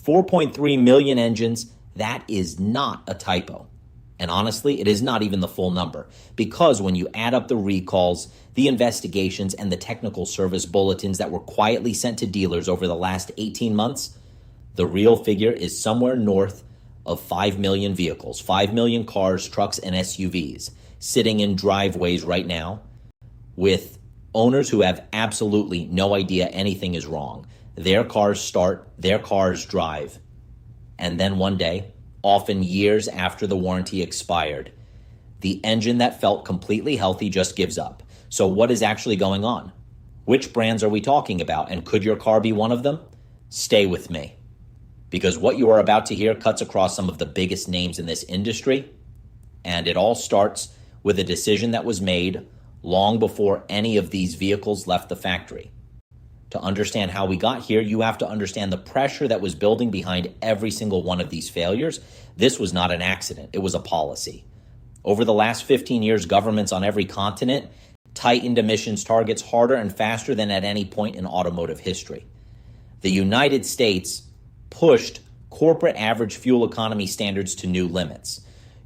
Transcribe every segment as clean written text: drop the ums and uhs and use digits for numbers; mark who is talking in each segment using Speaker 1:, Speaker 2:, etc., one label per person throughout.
Speaker 1: 4.3 million engines, that is not a typo. And honestly, it is not even the full number, because when you add up the recalls, the investigations, and the technical service bulletins that were quietly sent to dealers over the last 18 months, the real figure is somewhere north of 5 million vehicles, 5 million cars, trucks, and SUVs sitting in driveways right now with owners who have absolutely no idea anything is wrong. Their cars start, their cars drive, and then one day, often years after the warranty expired, the engine that felt completely healthy just gives up. So what is actually going on? Which brands are we talking about? And could your car be one of them? Stay with me, because what you are about to hear cuts across some of the biggest names in this industry, and it all starts with a decision that was made long before any of these vehicles left the factory. To understand how we got here, you have to understand the pressure that was building behind every single one of these failures. This was not an accident. It was a policy. Over the last 15 years, governments on every continent tightened emissions targets harder and faster than at any point in automotive history. The United States pushed corporate average fuel economy standards to new limits.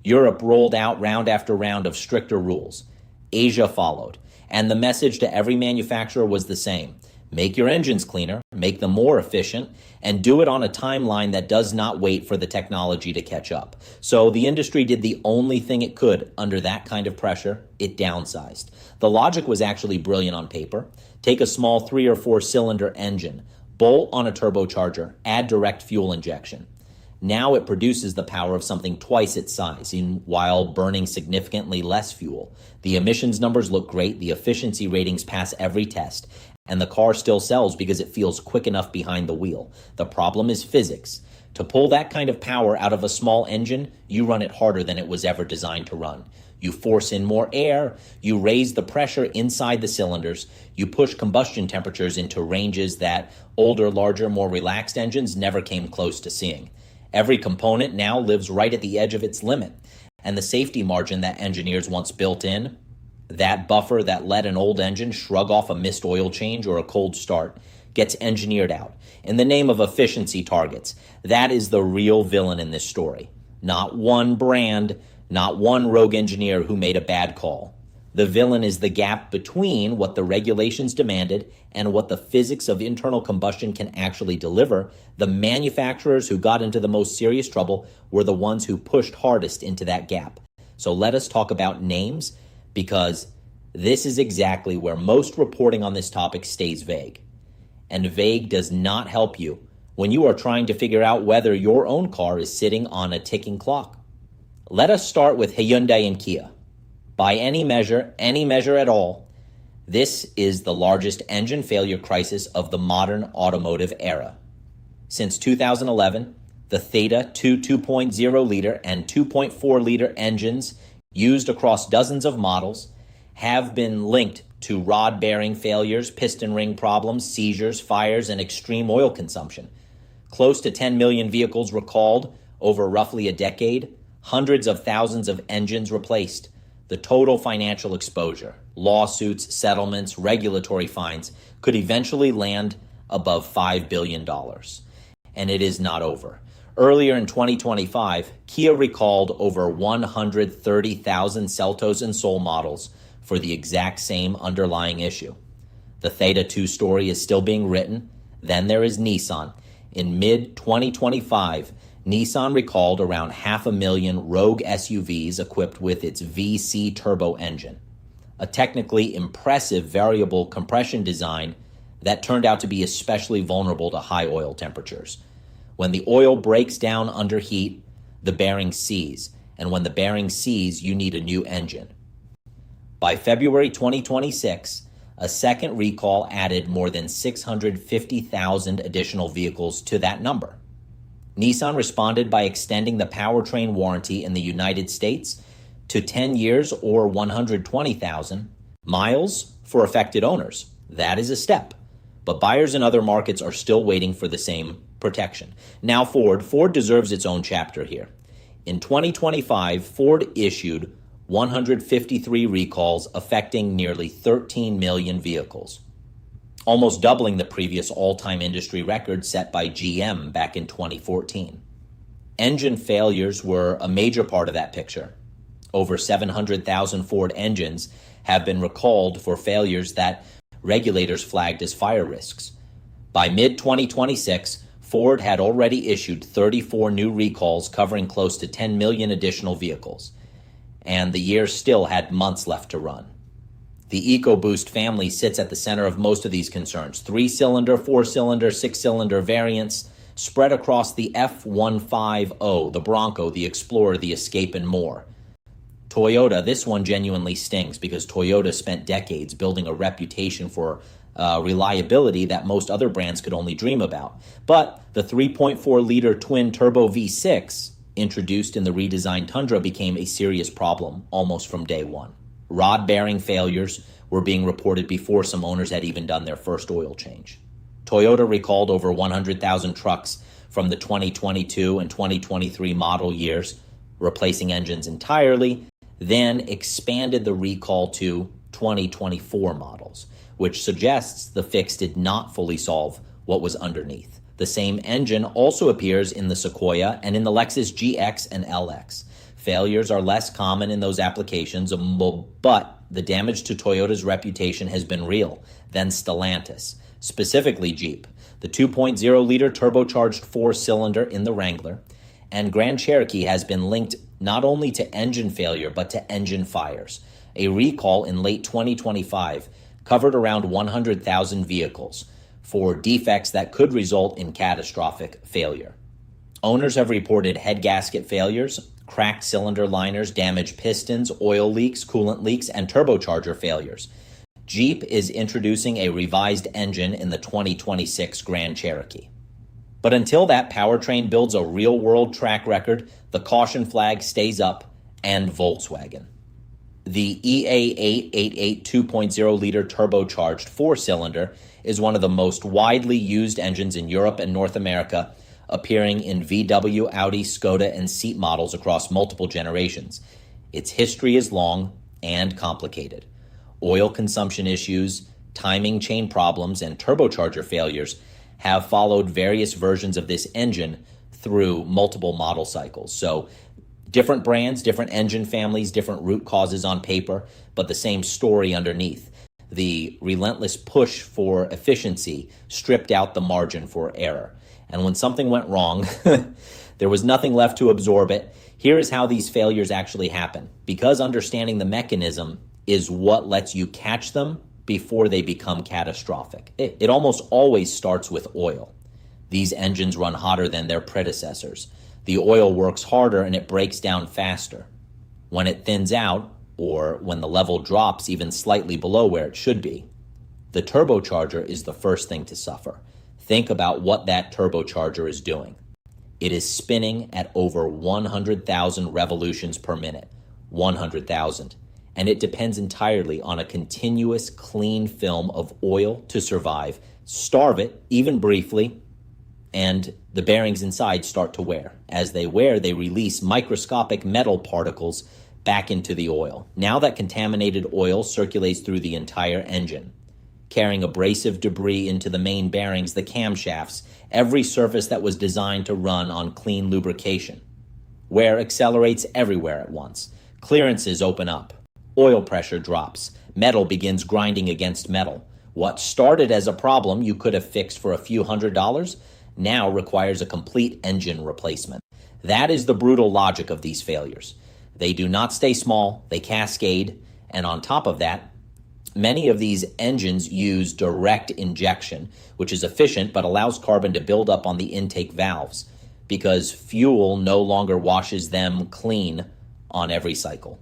Speaker 1: Europe rolled out round after round of stricter rules. Asia followed. And the message to every manufacturer was the same. Make your engines cleaner, make them more efficient, and do it on a timeline that does not wait for the technology to catch up. So the industry did the only thing it could under that kind of pressure. It downsized. The logic was actually brilliant on paper. Take a small 3 or 4 cylinder engine, bolt on a turbocharger, add direct fuel injection. Now it produces the power of something twice its size, while burning significantly less fuel. The emissions numbers look great, the efficiency ratings pass every test, and the car still sells because it feels quick enough behind the wheel. The problem is physics. To pull that kind of power out of a small engine, you run it harder than it was ever designed to run. You force in more air, you raise the pressure inside the cylinders, you push combustion temperatures into ranges that older, larger, more relaxed engines never came close to seeing. Every component now lives right at the edge of its limit, and the safety margin that engineers once built in, that buffer that let an old engine shrug off a missed oil change or a cold start, gets engineered out in the name of efficiency targets. That is the real villain in this story. Not one brand, not one rogue engineer who made a bad call. The villain is the gap between what the regulations demanded and what the physics of internal combustion can actually deliver. The manufacturers who got into the most serious trouble were the ones who pushed hardest into that gap. So let us talk about names, because this is exactly where most reporting on this topic stays vague. And vague does not help you when you are trying to figure out whether your own car is sitting on a ticking clock. Let us start with Hyundai and Kia. By any measure at all, this is the largest engine failure crisis of the modern automotive era. Since 2011, the Theta II 2.0-liter and 2.4-liter engines used across dozens of models have been linked to rod bearing failures, piston ring problems, seizures, fires, and extreme oil consumption. Close to 10 million vehicles recalled over roughly a decade, hundreds of thousands of engines replaced. The total financial exposure, lawsuits, settlements, regulatory fines, could eventually land above $5 billion. And it is not over. Earlier in 2025, Kia recalled over 130,000 Seltos and Soul models for the exact same underlying issue. The Theta II story is still being written. Then there is Nissan. In mid-2025, Nissan recalled around 500,000 Rogue SUVs equipped with its VC-Turbo engine, a technically impressive variable compression design that turned out to be especially vulnerable to high oil temperatures. When the oil breaks down under heat, the bearing seize, and when the bearing seize, you need a new engine. By February 2026, a second recall added more than 650,000 additional vehicles to that number. Nissan responded by extending the powertrain warranty in the United States to 10 years or 120,000 miles for affected owners. That is a step. But buyers in other markets are still waiting for the same protection. Now Ford deserves its own chapter here. In 2025, Ford issued 153 recalls affecting nearly 13 million vehicles. almost doubling the previous all-time industry record set by GM back in 2014. Engine failures were a major part of that picture. Over 700,000 Ford engines have been recalled for failures that regulators flagged as fire risks. By mid-2026, Ford had already issued 34 new recalls covering close to 10 million additional vehicles, and the year still had months left to run. The EcoBoost family sits at the center of most of these concerns. 3-cylinder, 4-cylinder, 6-cylinder variants spread across the F-150, the Bronco, the Explorer, the Escape, and more. Toyota, this one genuinely stings because Toyota spent decades building a reputation for reliability that most other brands could only dream about. But the 3.4-liter twin-turbo V6, introduced in the redesigned Tundra, became a serious problem almost from day one. Rod bearing failures were being reported before some owners had even done their first oil change. Toyota recalled over 100,000 trucks from the 2022 and 2023 model years, replacing engines entirely, then expanded the recall to 2024 models, which suggests the fix did not fully solve what was underneath. The same engine also appears in the Sequoia and in the Lexus GX and LX. Failures are less common in those applications, but the damage to Toyota's reputation has been real. Then Stellantis, specifically Jeep, the 2.0-liter turbocharged 4-cylinder in the Wrangler, and Grand Cherokee has been linked not only to engine failure, but to engine fires. A recall in late 2025 covered around 100,000 vehicles for defects that could result in catastrophic failure. Owners have reported head gasket failures, cracked cylinder liners, damaged pistons, oil leaks, coolant leaks, and turbocharger failures. Jeep is introducing a revised engine in the 2026 Grand Cherokee. But until that powertrain builds a real-world track record, the caution flag stays up, and Volkswagen. The EA888 2.0-liter turbocharged 4-cylinder is one of the most widely used engines in Europe and North America, appearing in VW, Audi, Skoda, and Seat models across multiple generations. Its history is long and complicated. Oil consumption issues, timing chain problems, and turbocharger failures have followed various versions of this engine through multiple model cycles. So different brands, different engine families, different root causes on paper, but the same story underneath. The relentless push for efficiency stripped out the margin for error. And when something went wrong, there was nothing left to absorb it. Here is how these failures actually happen. Because understanding the mechanism is what lets you catch them before they become catastrophic. It almost always starts with oil. These engines run hotter than their predecessors. The oil works harder and it breaks down faster. When it thins out, or when the level drops even slightly below where it should be, the turbocharger is the first thing to suffer. Think about what that turbocharger is doing. It is spinning at over 100,000 revolutions per minute. 100,000. And it depends entirely on a continuous clean film of oil to survive. Starve it, even briefly, and the bearings inside start to wear. As they wear, they release microscopic metal particles back into the oil. Now that contaminated oil circulates through the entire engine, carrying abrasive debris into the main bearings, the camshafts, every surface that was designed to run on clean lubrication. Wear accelerates everywhere at once. Clearances open up. Oil pressure drops. Metal begins grinding against metal. What started as a problem you could have fixed for a few $100s now requires a complete engine replacement. That is the brutal logic of these failures. They do not stay small, they cascade, and on top of that, many of these engines use direct injection, which is efficient but allows carbon to build up on the intake valves because fuel no longer washes them clean on every cycle.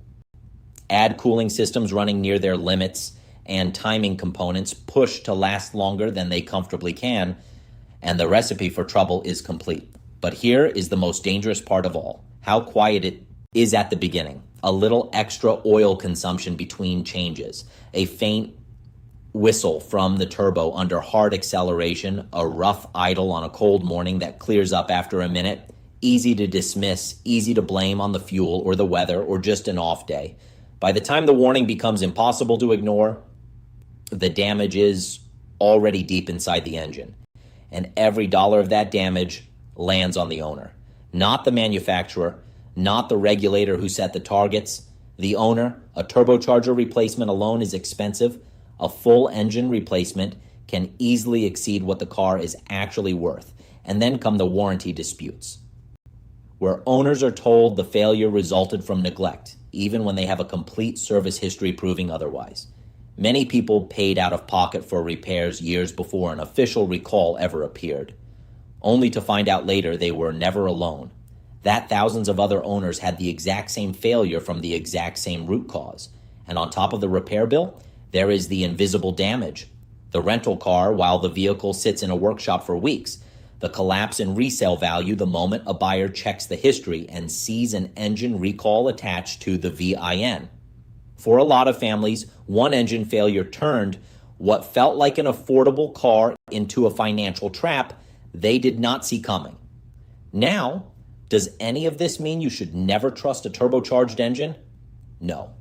Speaker 1: Add cooling systems running near their limits and timing components push to last longer than they comfortably can, and the recipe for trouble is complete. But here is the most dangerous part of all: how quiet it is at the beginning. A little extra oil consumption between changes, a faint whistle from the turbo under hard acceleration, a rough idle on a cold morning that clears up after a minute, easy to dismiss, easy to blame on the fuel or the weather or just an off day. By the time the warning becomes impossible to ignore, the damage is already deep inside the engine. And every dollar of that damage lands on the owner. Not the manufacturer, not the regulator who set the targets. The owner. A turbocharger replacement alone is expensive. A full engine replacement can easily exceed what the car is actually worth. And then come the warranty disputes, where owners are told the failure resulted from neglect, even when they have a complete service history proving otherwise. Many people paid out of pocket for repairs years before an official recall ever appeared, only to find out later they were never alone, that thousands of other owners had the exact same failure from the exact same root cause. And on top of the repair bill, there is the invisible damage. The rental car while the vehicle sits in a workshop for weeks. The collapse in resale value the moment a buyer checks the history and sees an engine recall attached to the VIN. For a lot of families, one engine failure turned what felt like an affordable car into a financial trap they did not see coming. Now, does any of this mean you should never trust a turbocharged engine? No.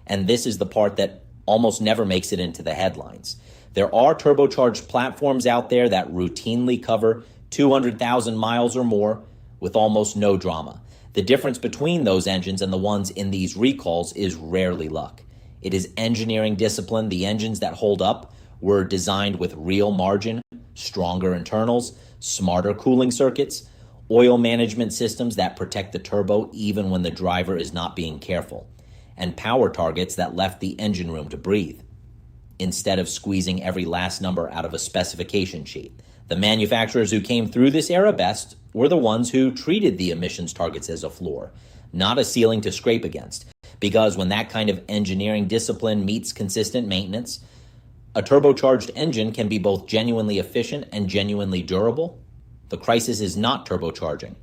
Speaker 1: And this is the part that almost never makes it into the headlines. There are turbocharged platforms out there that routinely cover 200,000 miles or more with almost no drama. The difference between those engines and the ones in these recalls is rarely luck. It is engineering discipline. The engines that hold up were designed with real margin, stronger internals, smarter cooling circuits, oil management systems that protect the turbo even when the driver is not being careful, and power targets that left the engine room to breathe, instead of squeezing every last number out of a specification sheet. The manufacturers who came through this era best were the ones who treated the emissions targets as a floor, not a ceiling to scrape against. Because when that kind of engineering discipline meets consistent maintenance, a turbocharged engine can be both genuinely efficient and genuinely durable. The crisis is not turbocharging.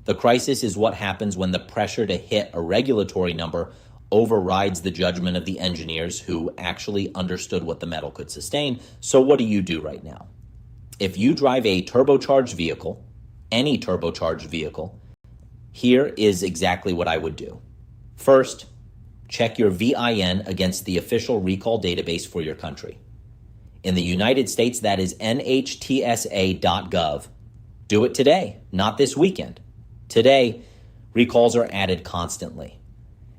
Speaker 1: The crisis is what happens when the pressure to hit a regulatory number overrides the judgment of the engineers who actually understood what the metal could sustain. So what do you do right now? If you drive a turbocharged vehicle, any turbocharged vehicle, here is exactly what I would do. First, check your VIN against the official recall database for your country. In the United States, that is NHTSA.gov. Do it today, not this weekend. Today, recalls are added constantly.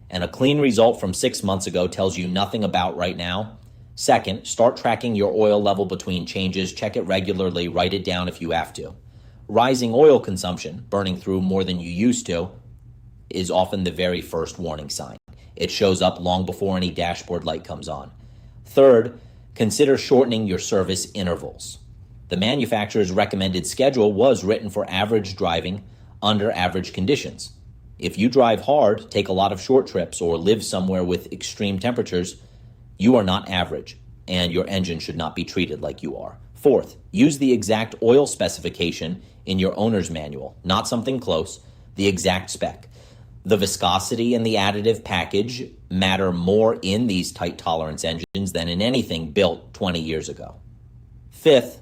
Speaker 1: And a clean result from 6 months ago tells you nothing about right now. Second, start tracking your oil level between changes. Check it regularly. Write it down if you have to. Rising oil consumption, burning through more than you used to, is often the very first warning sign. It shows up long before any dashboard light comes on. Third, consider shortening your service intervals. The manufacturer's recommended schedule was written for average driving under average conditions. If you drive hard, take a lot of short trips, or live somewhere with extreme temperatures, you are not average, and your engine should not be treated like you are. Fourth, use the exact oil specification in your owner's manual, not something close, the exact spec. The viscosity and the additive package matter more in these tight tolerance engines than in anything built 20 years ago. Fifth,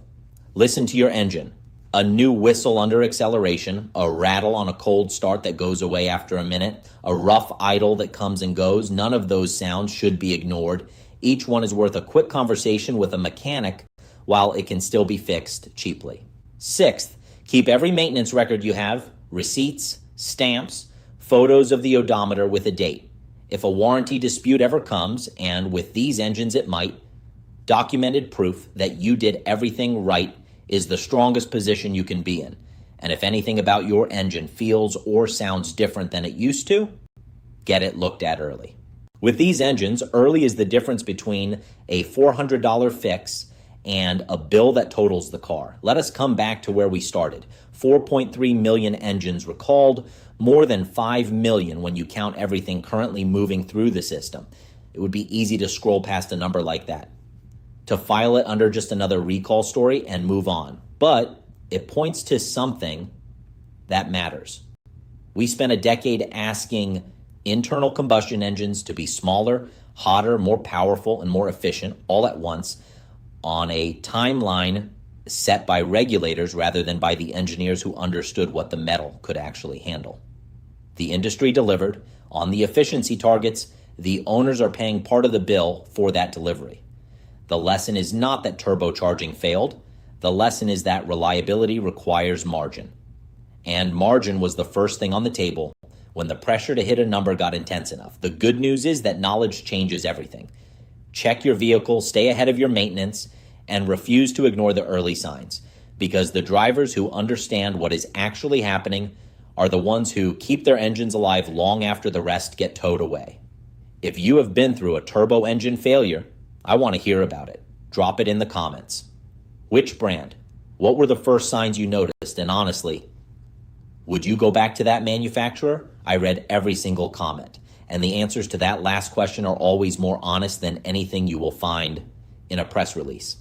Speaker 1: listen to your engine. A new whistle under acceleration, a rattle on a cold start that goes away after a minute, a rough idle that comes and goes, none of those sounds should be ignored. Each one is worth a quick conversation with a mechanic while it can still be fixed cheaply. Sixth, keep every maintenance record you have, receipts, stamps, photos of the odometer with a date. If a warranty dispute ever comes, and with these engines it might, documented proof that you did everything right is the strongest position you can be in. And if anything about your engine feels or sounds different than it used to, get it looked at early. With these engines, early is the difference between a $400 fix and a bill that totals the car. Let us come back to where we started. 4.3 million engines recalled, more than 5 million when you count everything currently moving through the system. It would be easy to scroll past a number like that, to file it under just another recall story and move on. But it points to something that matters. We spent a decade asking internal combustion engines to be smaller, hotter, more powerful, and more efficient all at once on a timeline set by regulators rather than by the engineers who understood what the metal could actually handle. The industry delivered on the efficiency targets. The owners are paying part of the bill for that delivery. The lesson is not that turbocharging failed. The lesson is that reliability requires margin. And margin was the first thing on the table when the pressure to hit a number got intense enough. The good news is that knowledge changes everything. Check your vehicle, stay ahead of your maintenance, and refuse to ignore the early signs, because the drivers who understand what is actually happening are the ones who keep their engines alive long after the rest get towed away. If you have been through a turbo engine failure, I want to hear about it. Drop it in the comments. Which brand? What were the first signs you noticed? And honestly, would you go back to that manufacturer? I read every single comment, and the answers to that last question are always more honest than anything you will find in a press release.